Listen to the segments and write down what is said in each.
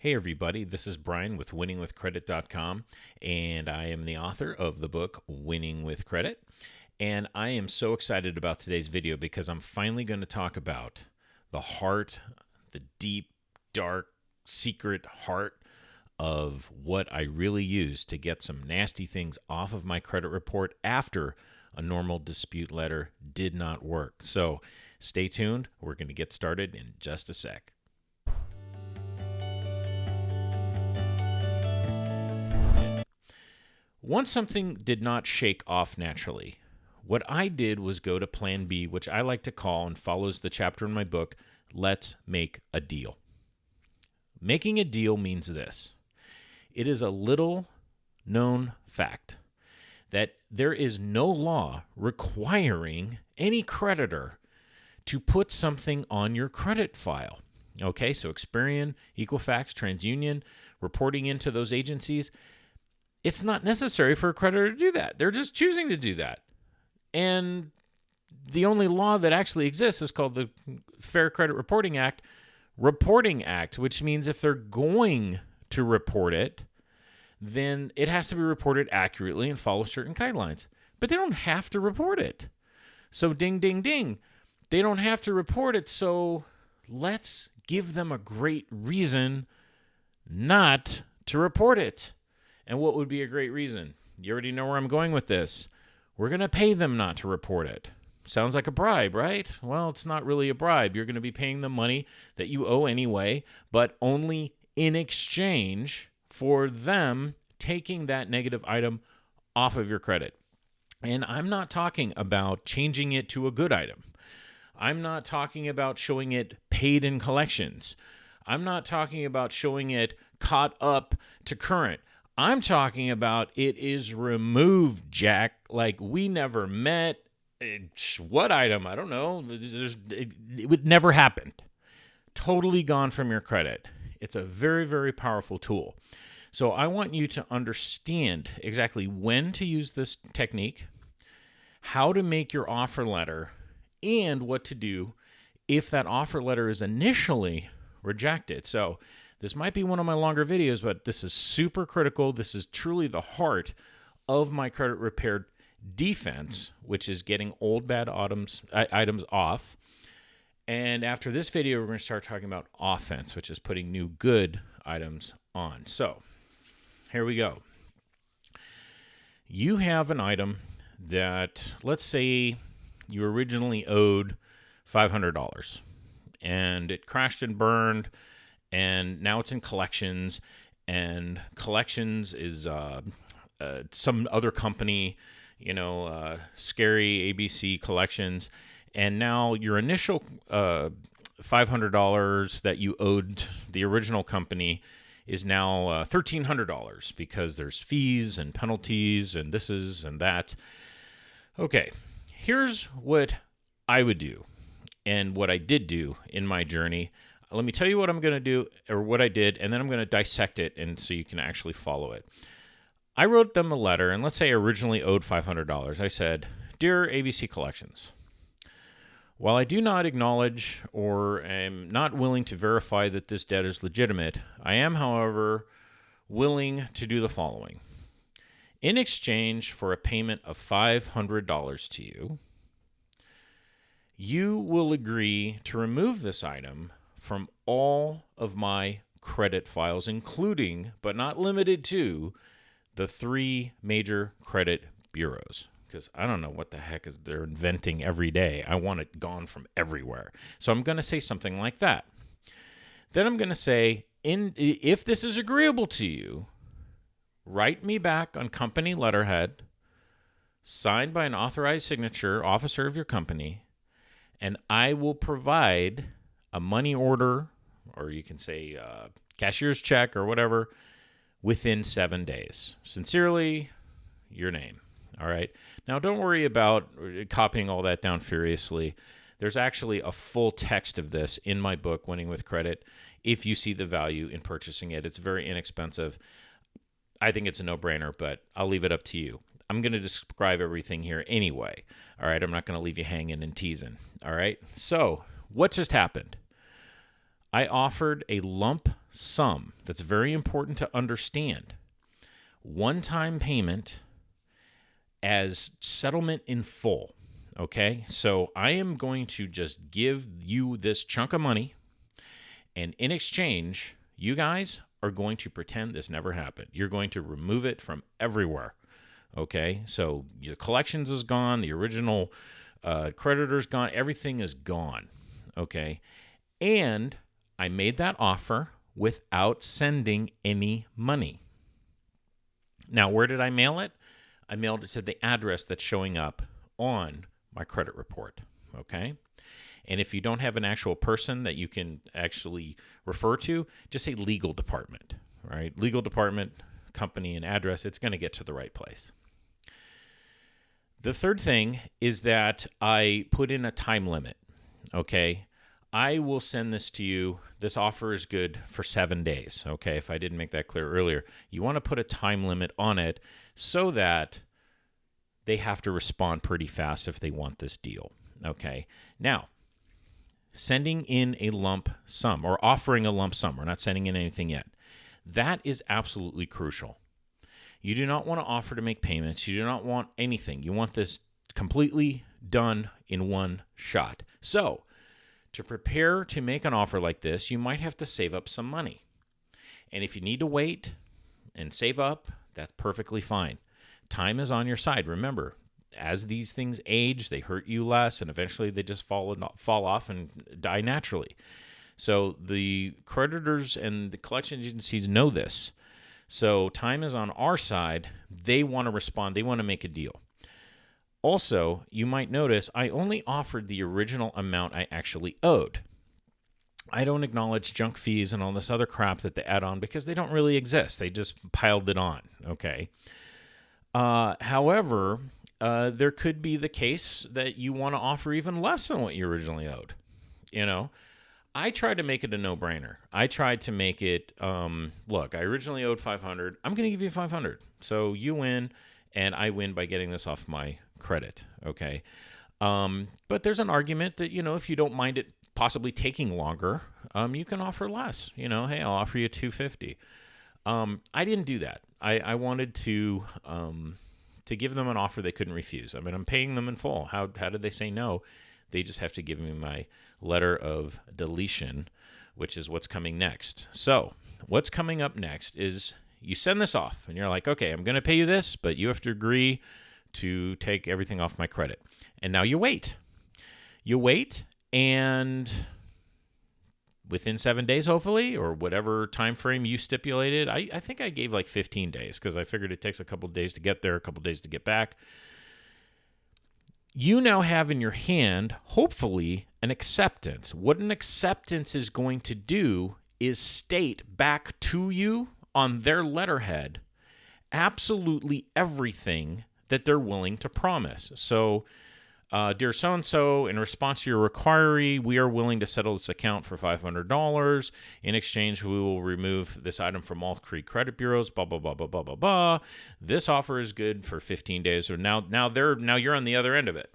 Hey everybody, this is Brian with winningwithcredit.com, and I am the author of the book Winning with Credit. And I am so excited about today's video because I'm finally going to talk about the heart, the deep, dark, secret heart of what I really use to get some nasty things off of my credit report after a normal dispute letter did not work. So stay tuned. We're going to get started in just a sec. Once something did not shake off naturally, what I did was go to plan B, which I like to call and follows the chapter in my book, Let's Make a Deal. Making a deal means this. It is a little known fact that there is no law requiring any creditor to put something on your credit file. Okay, so Experian, Equifax, TransUnion, reporting into those agencies, it's not necessary for a creditor to do that. They're just choosing to do that. And the only law that actually exists is called the Fair Credit Reporting Act, which means if they're going to report it, then it has to be reported accurately and follow certain guidelines. But they don't have to report it. So ding, ding, ding. They don't have to report it, so let's give them a great reason not to report it. And what would be a great reason? You already know where I'm going with this. We're going to pay them not to report it. Sounds like a bribe, right? Well, it's not really a bribe. You're going to be paying them money that you owe anyway, but only in exchange for them taking that negative item off of your credit. And I'm not talking about changing it to a good item. I'm not talking about showing it paid in collections. I'm not talking about showing it caught up to current. I'm talking about it is removed, Jack, like we never met. What item? I don't know. It would never happened. Totally gone from your credit. It's a very, very powerful tool. So I want you to understand exactly when to use this technique, how to make your offer letter, and what to do if that offer letter is initially rejected. So this might be one of my longer videos, but this is super critical. This is truly the heart of my credit repair defense, which is getting old bad items off. And after this video, we're going to start talking about offense, which is putting new good items on. So here we go. You have an item that, let's say you originally owed $500 and it crashed and burned, and now it's in collections, and collections is some other company, scary ABC collections, and now your initial $500 that you owed the original company is now $1,300 because there's fees and penalties and this is and that. Okay, here's what I would do and what I did do in my journey. Let me tell you what I'm going to do or what I did, and then I'm going to dissect it and so you can actually follow it. I wrote them a letter, and let's say I originally owed $500. I said, "Dear ABC Collections, while I do not acknowledge or am not willing to verify that this debt is legitimate, I am, however, willing to do the following. In exchange for a payment of $500 to you, you will agree to remove this item from all of my credit files, including, but not limited to, the 3 major credit bureaus." Because I don't know what the heck is they're inventing every day. I want it gone from everywhere. So I'm going to say something like that. Then I'm going to say, if this is agreeable to you, write me back on company letterhead, signed by an authorized signature officer of your company, and I will provide a money order, or you can say cashier's check or whatever, within 7 days. Sincerely, your name. All right. Now, don't worry about copying all that down furiously. There's actually a full text of this in my book, Winning with Credit, if you see the value in purchasing it. It's very inexpensive. I think it's a no-brainer, but I'll leave it up to you. I'm going to describe everything here anyway. All right. I'm not going to leave you hanging and teasing. All right. So what just happened? I offered a lump sum. That's very important to understand. One-time payment as settlement in full. Okay, so I am going to just give you this chunk of money, and in exchange, you guys are going to pretend this never happened. You're going to remove it from everywhere. Okay, so your collections is gone, the original creditor's gone, everything is gone. Okay, and I made that offer without sending any money. Now, where did I mail it? I mailed it to the address that's showing up on my credit report, okay? And if you don't have an actual person that you can actually refer to, just say legal department, right? Legal department, company, and address, it's going to get to the right place. The third thing is that I put in a time limit, okay? I will send this to you. This offer is good for 7 days, okay? If I didn't make that clear earlier, you want to put a time limit on it so that they have to respond pretty fast if they want this deal, okay? Now, sending in a lump sum or offering a lump sum, we're not sending in anything yet, that is absolutely crucial. You do not want to offer to make payments. You do not want anything. You want this completely done in one shot. So, to prepare to make an offer like this, you might have to save up some money. And if you need to wait and save up, that's perfectly fine. Time is on your side. Remember, as these things age, they hurt you less, and eventually they just fall off and die naturally. So the creditors and the collection agencies know this. So time is on our side. They want to respond. They want to make a deal. Also, you might notice I only offered the original amount I actually owed. I don't acknowledge junk fees and all this other crap that they add on because they don't really exist. They just piled it on, okay? However, there could be the case that you want to offer even less than what you originally owed. You know, I tried to make it a no-brainer. I tried to make it, look, I originally owed $500. I'm going to give you $500. So you win, and I win by getting this off my credit, okay? But there's an argument that, you know, if you don't mind it possibly taking longer, you can offer less. You know, hey, I'll offer you $250. I didn't do that. I wanted to give them an offer they couldn't refuse. I mean, I'm paying them in full. How did they say no? They just have to give me my letter of deletion, which is what's coming next. So what's coming up next is you send this off, and you're like, okay, I'm going to pay you this, but you have to agree to take everything off my credit. And now you wait. You wait, and within 7 days, hopefully, or whatever time frame you stipulated. I think I gave like 15 days because I figured it takes a couple of days to get there, a couple of days to get back. You now have in your hand, hopefully, an acceptance. What an acceptance is going to do is state back to you on their letterhead absolutely everything that they're willing to promise. So, dear so-and-so, in response to your inquiry, we are willing to settle this account for $500. In exchange, we will remove this item from all three credit bureaus, blah, blah, blah, blah, blah, blah, blah. This offer is good for 15 days. So now you're on the other end of it.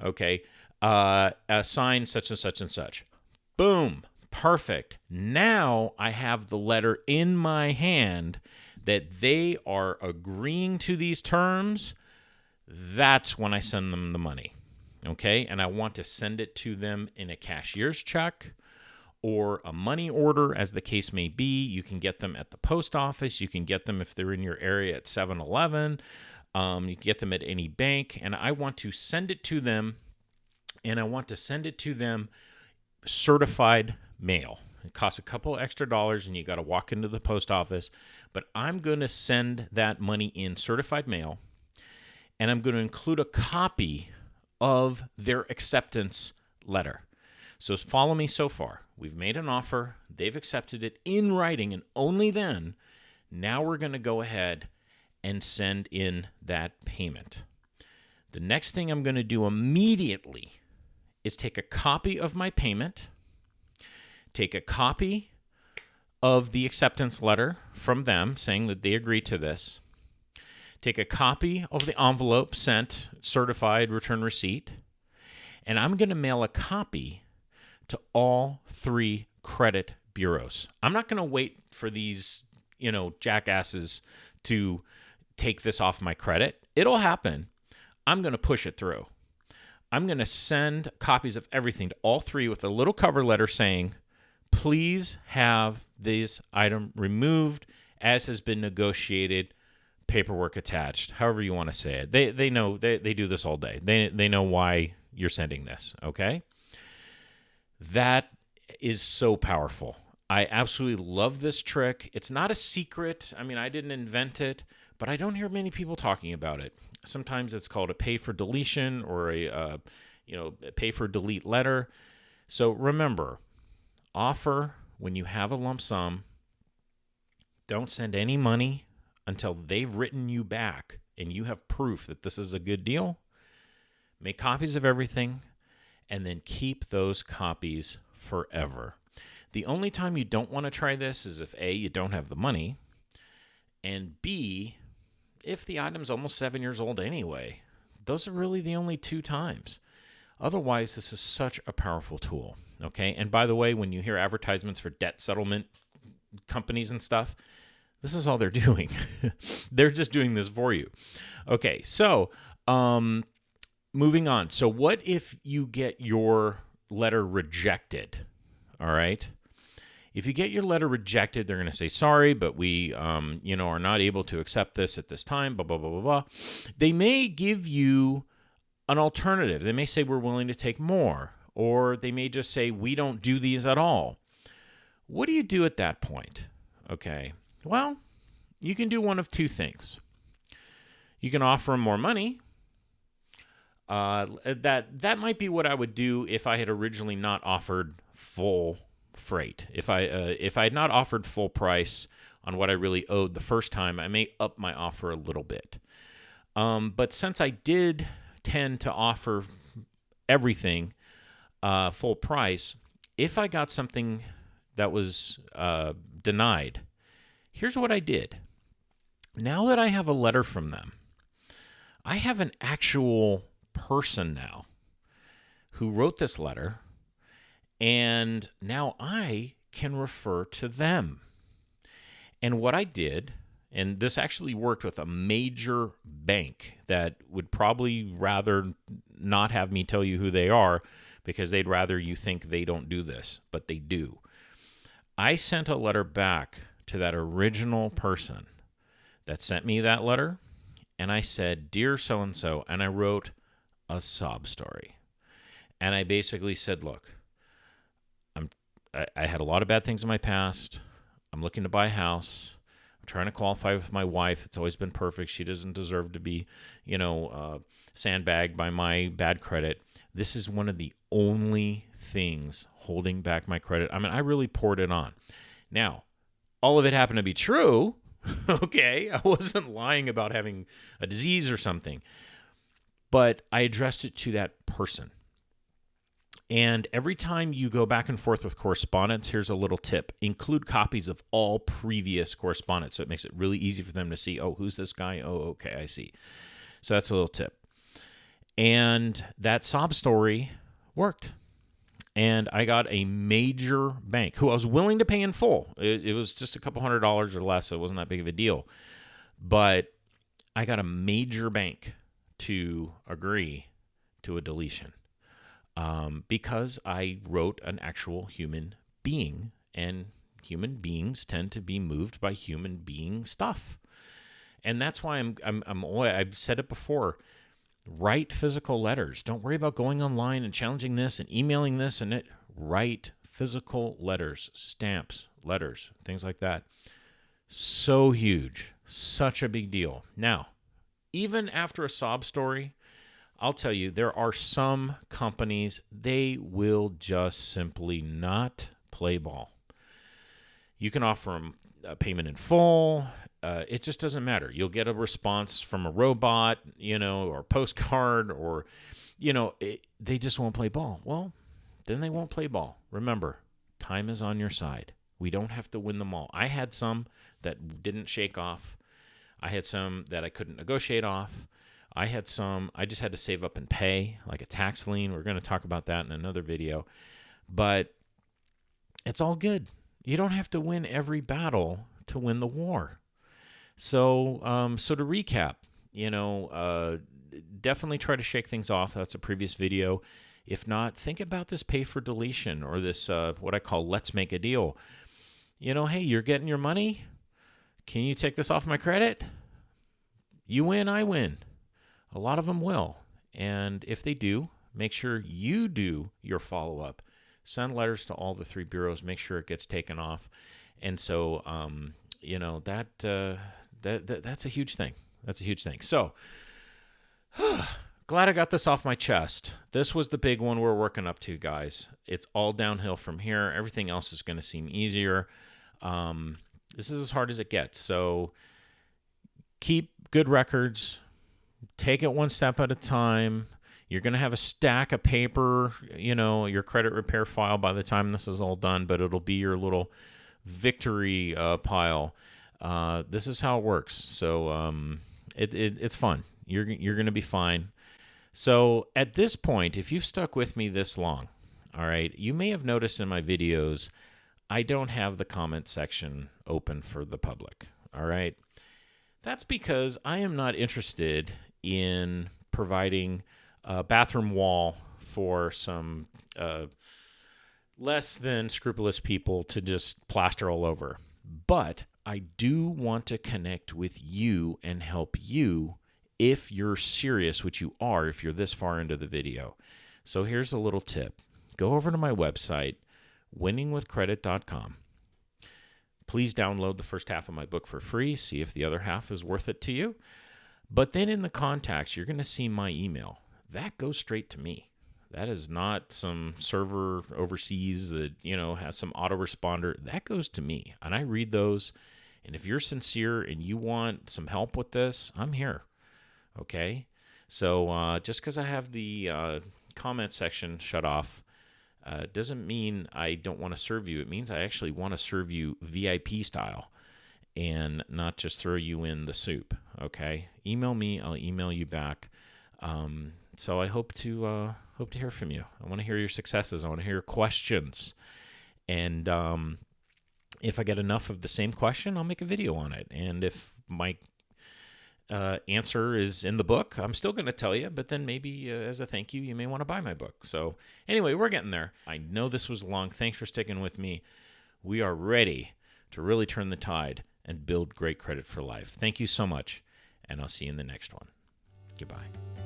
Okay. Sign such and such and such. Boom. Perfect. Now I have the letter in my hand that they are agreeing to these terms. That's when I send them the money. Okay, and I want to send it to them in a cashier's check or a money order, as the case may be. You can get them at the post office. You can get them if they're in your area at 7-Eleven. You can get them at any bank. And I want to send it to them, and I want to send it to them certified mail. It costs a couple extra dollars, and you got to walk into the post office. But I'm going to send that money in certified mail, and I'm going to include a copy of their acceptance letter. So follow me so far. We've made an offer. They've accepted it in writing, and only then, now we're going to go ahead and send in that payment. The next thing I'm going to do immediately is take a copy of my payment, take a copy of the acceptance letter from them saying that they agree to this, take a copy of the envelope sent, certified return receipt, and I'm going to mail a copy to all three credit bureaus. I'm not going to wait for these, jackasses to take this off my credit. It'll happen. I'm going to push it through. I'm going to send copies of everything to all three with a little cover letter saying, please have this item removed as has been negotiated, paperwork attached, however you want to say it. They know, they do this all day. They know why you're sending this, okay? That is so powerful. I absolutely love this trick. It's not a secret. I mean, I didn't invent it, but I don't hear many people talking about it. Sometimes it's called a pay for deletion or a pay for delete letter. So remember, offer when you have a lump sum. Don't send any money until they've written you back and you have proof that this is a good deal. Make copies of everything and then keep those copies forever. The only time you don't want to try this is if A, you don't have the money, and B, if the item's almost 7 years old anyway. Those are really the only two times. Otherwise, this is such a powerful tool, okay? And by the way, when you hear advertisements for debt settlement companies and stuff, this is all they're doing. They're just doing this for you. Okay, so moving on. So what if you get your letter rejected, all right? If you get your letter rejected, they're going to say, sorry, but we, are not able to accept this at this time, blah, blah, blah, blah, blah. They may give you an alternative. They may say, we're willing to take more, or they may just say, we don't do these at all. What do you do at that point? Okay, well, you can do one of two things. You can offer them more money. That might be what I would do if I had originally not offered full freight. If I had not offered full price on what I really owed the first time, I may up my offer a little bit. But since I did tend to offer everything full price, if I got something that was denied, here's what I did. Now that I have a letter from them, I have an actual person now who wrote this letter, and now I can refer to them. And what I did, and this actually worked with a major bank that would probably rather not have me tell you who they are because they'd rather you think they don't do this, but they do. I sent a letter back to that original person that sent me that letter, and I said, Dear so-and-so, and I wrote a sob story. And I basically said, look, I had a lot of bad things in my past. I'm looking to buy a house. I'm trying to qualify with my wife. It's always been perfect. She doesn't deserve to be, sandbagged by my bad credit. This is one of the only things holding back my credit. I mean, I really poured it on. Now, all of it happened to be true. Okay, I wasn't lying about having a disease or something. But I addressed it to that person. And every time you go back and forth with correspondence, here's a little tip. Include copies of all previous correspondence, so it makes it really easy for them to see, oh, who's this guy? Oh, okay, I see. So that's a little tip. And that sob story worked. And I got a major bank who I was willing to pay in full. It was just a couple $100 or less, so it wasn't that big of a deal. But I got a major bank to agree to a deletion. Because I wrote an actual human being, and human beings tend to be moved by human being stuff. And that's why I've said it before, write physical letters. Don't worry about going online and challenging this and emailing this and it. Write physical letters, stamps, letters, things like that. So huge, such a big deal. Now, even after a sob story, I'll tell you, there are some companies, they will just simply not play ball. You can offer them a payment in full. It just doesn't matter. You'll get a response from a robot, or a postcard, or, they just won't play ball. Well, then they won't play ball. Remember, time is on your side. We don't have to win them all. I had some that didn't shake off. I had some that I couldn't negotiate off. I had some, I just had to save up and pay, like a tax lien. We're going to talk about that in another video. But it's all good. You don't have to win every battle to win the war. So to recap, definitely try to shake things off. That's a previous video. If not, think about this pay for deletion or this what I call let's make a deal. Hey, you're getting your money. Can you take this off my credit? You win, I win. A lot of them will. And if they do, make sure you do your follow-up. Send letters to all the 3 bureaus. Make sure it gets taken off. And so, that's a huge thing. That's a huge thing. So, glad I got this off my chest. This was the big one we're working up to, guys. It's all downhill from here. Everything else is going to seem easier. This is as hard as it gets. So, keep good records. Take it one step at a time. You're going to have a stack of paper, your credit repair file by the time this is all done, but it'll be your little victory pile. This is how it works. So it's fun. You're going to be fine. So at this point, if you've stuck with me this long, all right, you may have noticed in my videos, I don't have the comment section open for the public. All right. That's because I am not interested in providing a bathroom wall for some less than scrupulous people to just plaster all over. But I do want to connect with you and help you if you're serious, which you are if you're this far into the video. So here's a little tip. Go over to my website, winningwithcredit.com. Please download the first half of my book for free. See if the other half is worth it to you. But then in the contacts, you're going to see my email. That goes straight to me. That is not some server overseas that, has some autoresponder. That goes to me. And I read those. And if you're sincere and you want some help with this, I'm here. Okay? So just because I have the comment section shut off doesn't mean I don't want to serve you. It means I actually want to serve you VIP style and not just throw you in the soup. Okay? Email me. I'll email you back. So I hope to hear from you. I want to hear your successes. I want to hear your questions. And if I get enough of the same question, I'll make a video on it. And if my answer is in the book, I'm still going to tell you. But then maybe as a thank you, you may want to buy my book. So anyway, we're getting there. I know this was long. Thanks for sticking with me. We are ready to really turn the tide and build great credit for life. Thank you so much. And I'll see you in the next one. Goodbye.